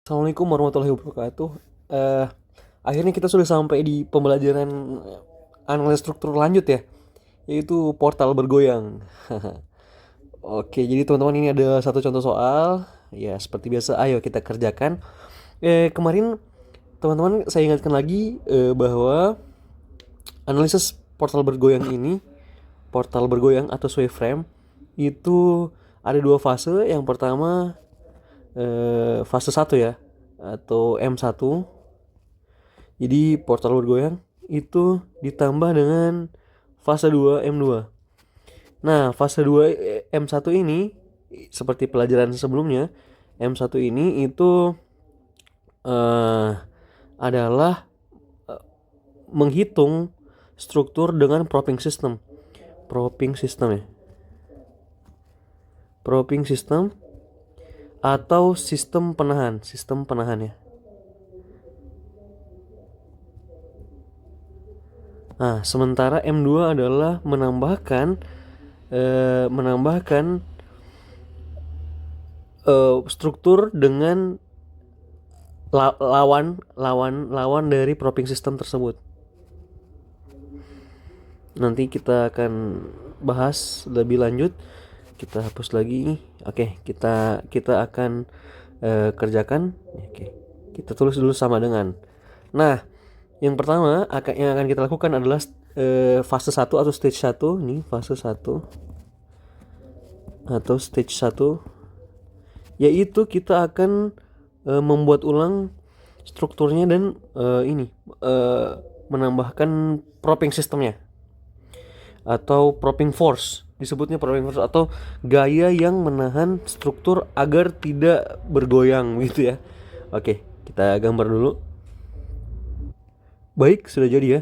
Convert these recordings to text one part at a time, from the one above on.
Assalamualaikum warahmatullahi wabarakatuh. Eh, Akhirnya kita sudah sampai di pembelajaran analisis struktur lanjut ya, yaitu portal bergoyang. Oke, jadi teman-teman ini ada satu contoh soal. Ya, seperti biasa, ayo kita kerjakan. Kemarin teman-teman saya ingatkan lagi bahwa analisis portal bergoyang atau sway frame itu ada dua fase. Yang pertama fase satu ya, atau M1. Jadi portal bergoyang itu ditambah dengan fase 2 M2. Nah, fase 2 M1 ini seperti pelajaran sebelumnya, M1 ini itu eh, adalah menghitung struktur dengan propping system. Propping system ya. Propping system atau sistem penahan ya. Nah, sementara M2 adalah menambahkan struktur dengan lawan dari propping system tersebut. Nanti kita akan bahas lebih lanjut. Kita hapus lagi. Oke, kita akan kerjakan. Oke, kita tulis dulu sama dengan. Nah, yang pertama yang akan kita lakukan adalah fase satu atau stage satu. Nih, fase satu atau stage satu, yaitu kita akan membuat ulang strukturnya dan menambahkan propping systemnya atau propping force. Disebutnya propping force atau gaya yang menahan struktur agar tidak bergoyang gitu ya. Oke, kita gambar dulu. Baik, sudah jadi ya.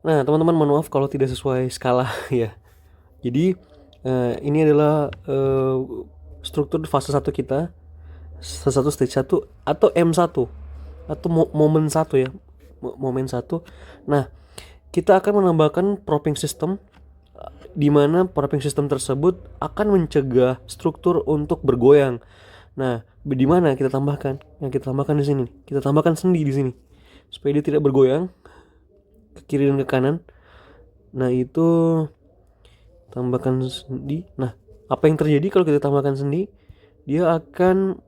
Nah, teman-teman, mohon maaf kalau tidak sesuai skala ya. Jadi ini adalah struktur fase satu kita, fase 1 stage satu atau M1 atau momen satu ya. Momen satu. Nah, kita akan menambahkan propping system, di mana propping system tersebut akan mencegah struktur untuk bergoyang. Nah, di mana kita tambahkan? Yang kita tambahkan di sini. Kita tambahkan sendi di sini supaya dia tidak bergoyang ke kiri dan ke kanan. Nah, itu tambahkan sendi. Nah, apa yang terjadi kalau kita tambahkan sendi? Dia akan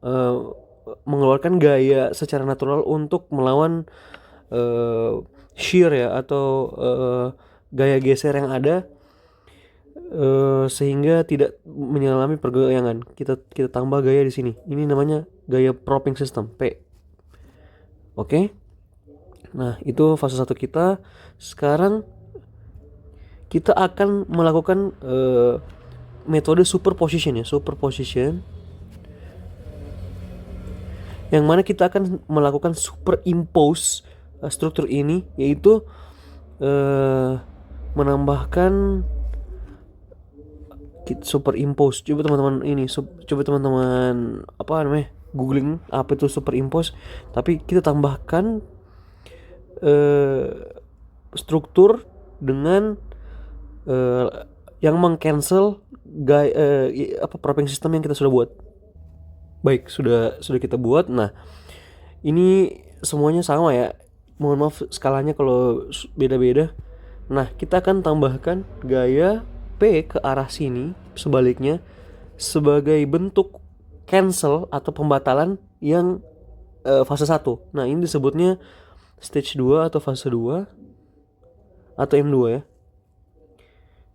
mengeluarkan gaya secara natural untuk melawan shear ya, atau gaya geser yang ada, sehingga tidak mengalami pergoyangan. Kita tambah gaya di sini. Ini namanya gaya propping system P. Oke. Nah, itu fase satu kita. Sekarang kita akan melakukan metode superposition ya, superposition, yang mana kita akan melakukan superimpose struktur ini, yaitu menambahkan superimpose. Coba teman-teman coba teman-teman apa namanya, googling apa itu superimpose. Tapi kita tambahkan struktur dengan uh, yang mengcancel propping system yang kita sudah buat. Baik, sudah kita buat. Nah, ini semuanya sama ya. Mohon maaf skalanya kalau beda-beda. Nah, kita akan tambahkan gaya P ke arah sini, sebaliknya, sebagai bentuk cancel atau pembatalan yang fase satu. Nah, ini disebutnya stage 2 atau fase 2 atau M2 ya.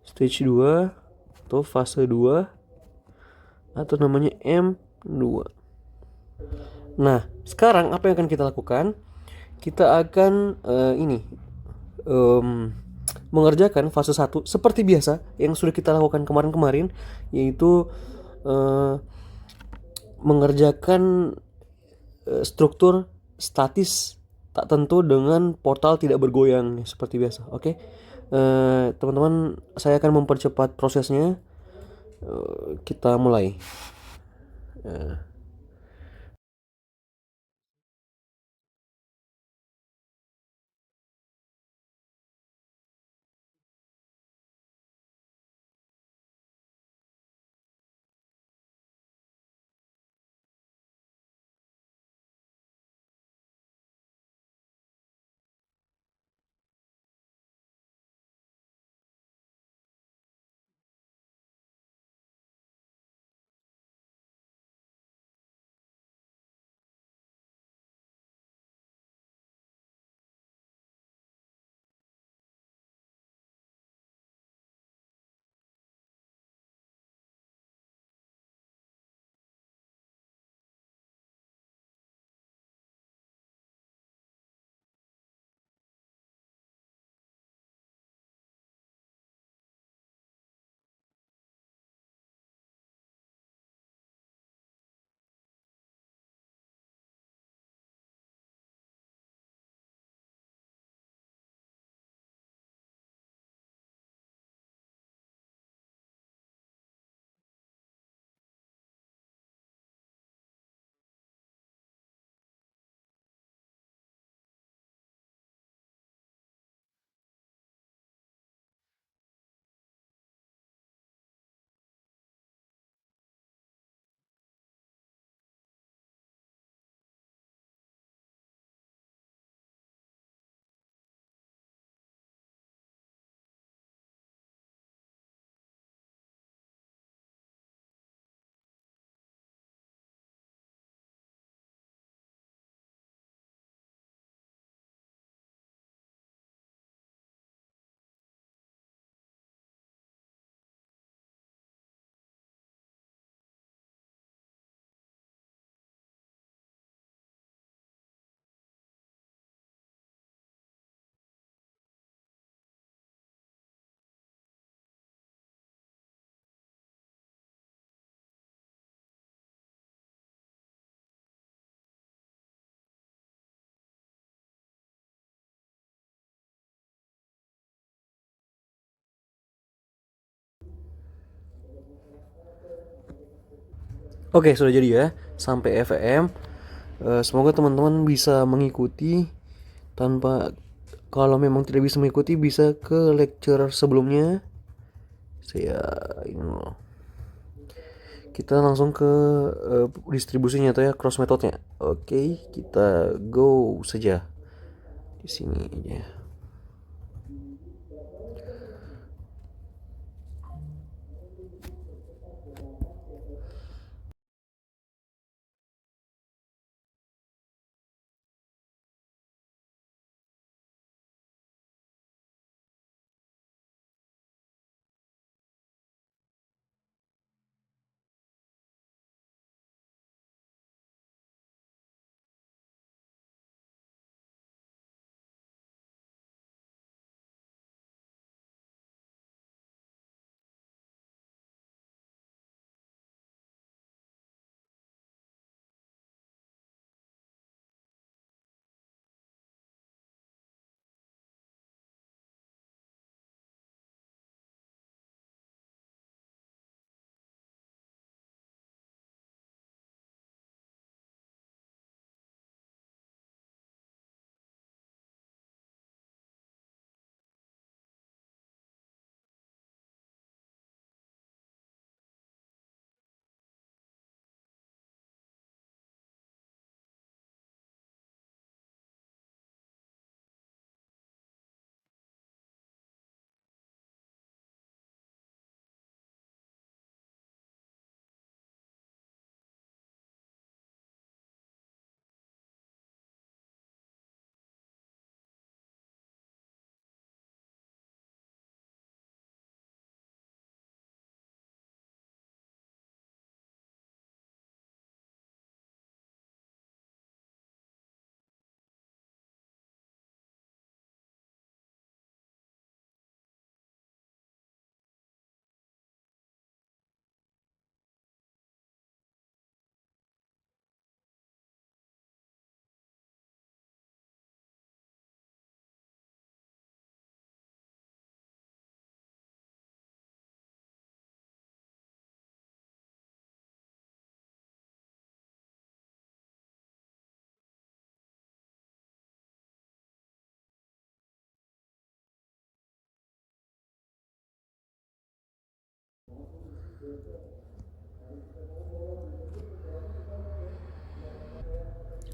Stage 2 atau fase 2 atau namanya M2. Nah, sekarang apa yang akan kita lakukan? Kita akan mengerjakan fase satu seperti biasa yang sudah kita lakukan kemarin-kemarin, yaitu mengerjakan struktur statis tak tentu dengan portal tidak bergoyang seperti biasa. Oke. Teman-teman, saya akan mempercepat prosesnya. Kita mulai. Oke, sudah jadi ya sampai FM. Semoga teman-teman bisa mengikuti tanpa, kalau memang tidak bisa mengikuti bisa ke lecture sebelumnya. Saya ini loh. Kita langsung ke distribusinya atau ya cross methodnya. Oke, kita go saja di sini aja.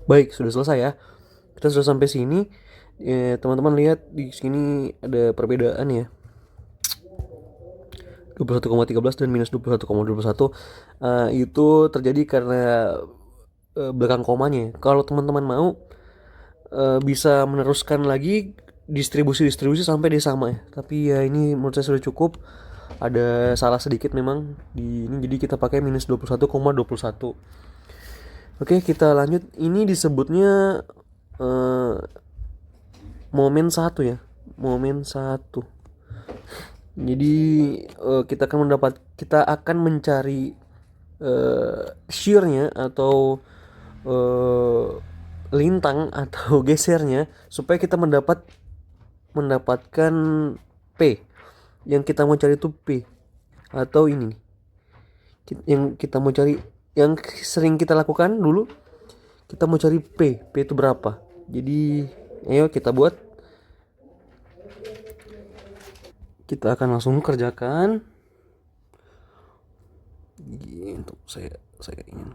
Baik, sudah selesai ya. Kita sudah sampai sini. Teman-teman lihat di sini ada perbedaan ya. 21,13 dan minus 21,21. Itu terjadi karena belakang komanya. Kalau teman-teman mau bisa meneruskan lagi distribusi-distribusi sampai dia sama ya. Tapi ya ini menurut saya sudah cukup. Ada salah sedikit memang di ini, jadi kita pakai minus 21,21. Oke, kita lanjut. Ini disebutnya eh, momen satu ya. Momen satu. Jadi kita akan mencari shear-nya atau eh, lintang atau gesernya supaya kita mendapatkan P. Yang kita mau cari itu P atau ini yang kita mau cari, yang sering kita lakukan dulu, kita mau cari P itu berapa. Jadi ayo kita buat, kita akan langsung kerjakan. Untuk saya ingin.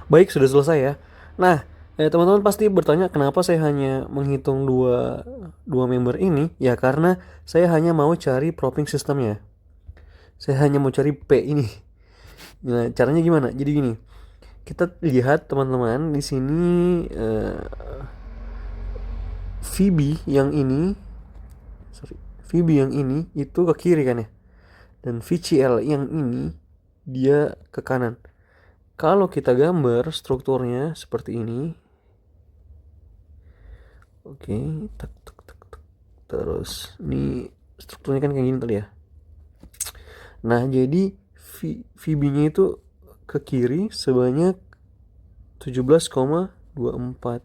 Baik, sudah selesai ya. Nah, teman-teman pasti bertanya kenapa saya hanya menghitung dua member ini? Ya karena saya hanya mau cari propping sistemnya. Saya hanya mau cari P ini. Nah, caranya gimana? Jadi gini, kita lihat teman-teman di sini VB yang ini, VB yang ini itu ke kiri kan ya, dan VCL yang ini dia ke kanan. Kalau kita gambar strukturnya seperti ini, oke, tak, tak, tak, tak. Terus ini strukturnya kan kayak gini tadi ya. Nah, jadi VB-nya itu ke kiri sebanyak 17,24.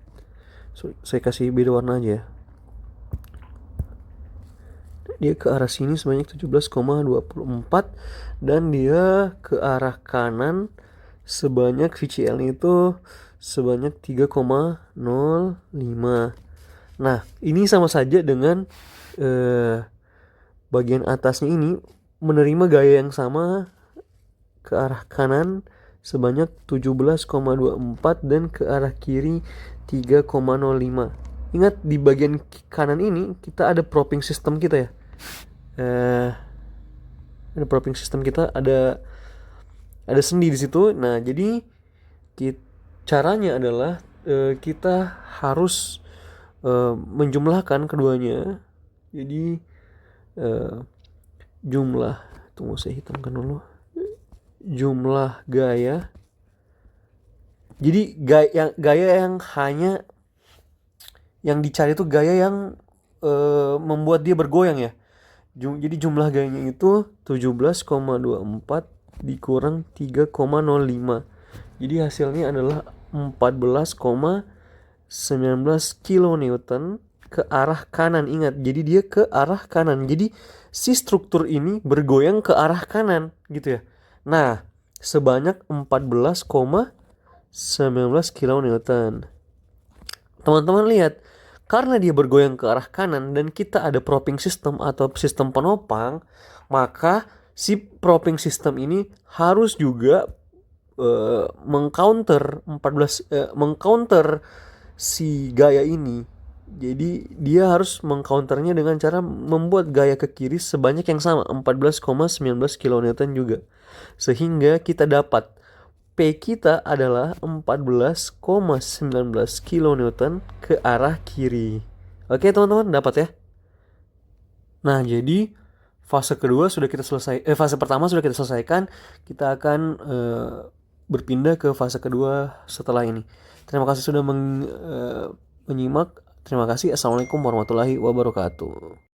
Saya kasih beda warna aja ya. Dia ke arah sini sebanyak 17,24 dan dia ke arah kanan sebanyak VCL itu sebanyak 3,05. Nah, ini sama saja dengan bagian atasnya ini menerima gaya yang sama ke arah kanan sebanyak 17,24 dan ke arah kiri 3,05. Ingat di bagian kanan ini kita ada propping system kita ya. Ada propping system kita, ada sendi di situ. Nah, jadi caranya adalah kita harus menjumlahkan keduanya. Jadi jumlah, tunggu saya hitamkan dulu, jumlah gaya. Jadi gaya yang hanya yang dicari itu gaya yang membuat dia bergoyang ya. Jadi jumlah gayanya itu 17,24 dikurang 3,05. Jadi hasilnya adalah 14,19 kilonewton ke arah kanan. Ingat, jadi dia ke arah kanan. Jadi si struktur ini bergoyang ke arah kanan gitu ya. Nah, sebanyak 14,19 kilonewton. Teman-teman lihat, karena dia bergoyang ke arah kanan dan kita ada propping system atau sistem penopang, maka si propping system ini harus juga mengcounter si gaya ini. Jadi dia harus mengcounternya dengan cara membuat gaya ke kiri sebanyak yang sama, 14,19 kilonewton juga. Sehingga kita dapat P kita adalah 14,19 kilonewton ke arah kiri. Oke teman-teman, dapat ya? Nah, jadi fase kedua sudah kita fase pertama sudah kita selesaikan. Kita akan berpindah ke fase kedua setelah ini. Terima kasih sudah menyimak. Terima kasih. Assalamualaikum warahmatullahi wabarakatuh.